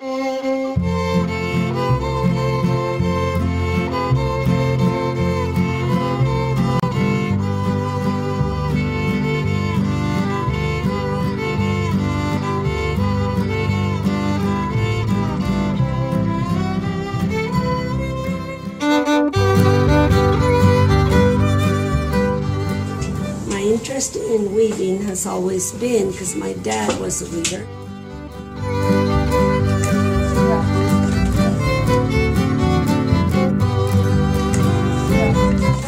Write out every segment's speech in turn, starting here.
My interest in weaving has always been because my dad was a weaver.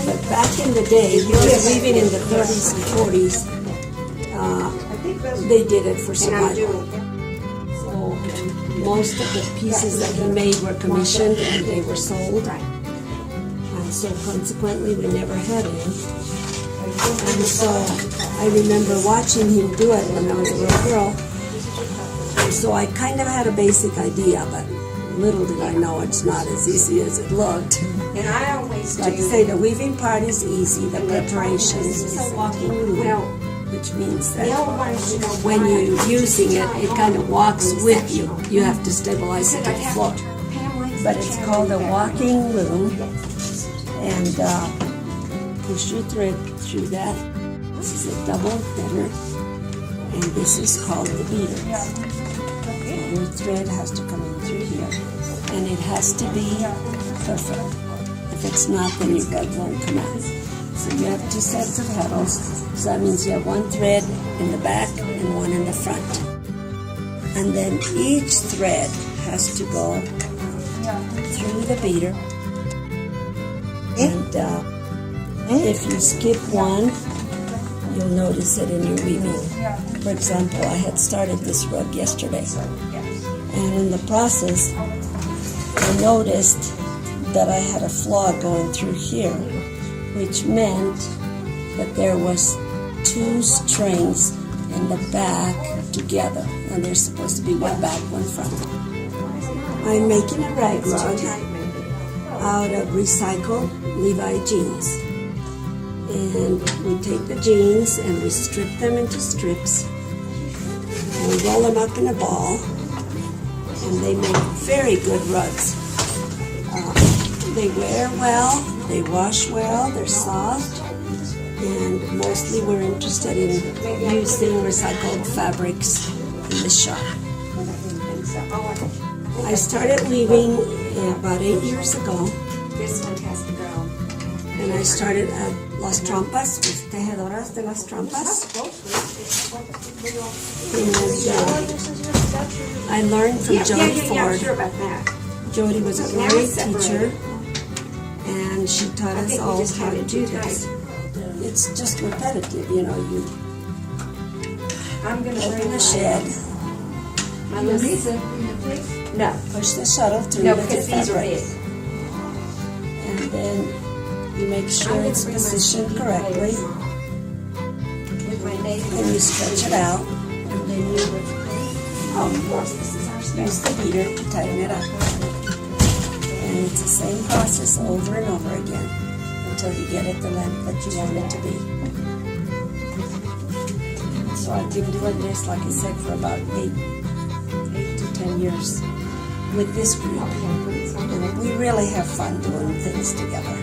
But back in the day, he was weaving in the 30s and 40s. They did it for survival. So most of the pieces that he made were commissioned and they were sold. And so consequently, we never had any. And so I remember watching him do it when I was a little girl. And so I kind of had a basic idea, but little did I know it's not as easy as it looked. And I always Like I say, the weaving part is easy, the preparation is walking loom, which means that when you're using it, it kind of walks with you. You have to stabilize it to the floor. But it's called a walking loom, and push your thread through that. This is a double thinner, and this is called the beater. Your thread has to come in through here, and it has to be perfect. If it's not, then your rug won't come out. So you have 2 sets of petals, so that means you have 1 thread in the back and 1 in the front. And then each thread has to go through the beater, and if you skip one, you'll notice it in your weaving. For example, I had started this rug yesterday, and in the process, I noticed that I had a flaw going through here, which meant that there was 2 strings in the back together, and they're supposed to be one back, one front. I'm making a rag rug out of recycled Levi jeans. And we take the jeans and we strip them into strips, and we roll them up in a ball, and they make very good rugs. They wear well, they wash well, they're soft, and mostly we're interested in using recycled fabrics in the shop. I started weaving about 8 years ago. This one has to go. And I started at Las Trampas, with Tejedoras de las Trampas. And I learned from Jody Ford. Sure about that. Jody was a great teacher, and she taught us all how to do this. It's just repetitive, you know. You open the shed, No. push the shuttle through No, the because these are fabric, it. and then you make sure it's positioned correctly, and you stretch it out, and then you use the beater to tighten it up. And it's the same process over and over again until you get it the length that you want it to be. So I've been doing this, like I said, for about 8 to 10 years with this group. And we really have fun doing things together.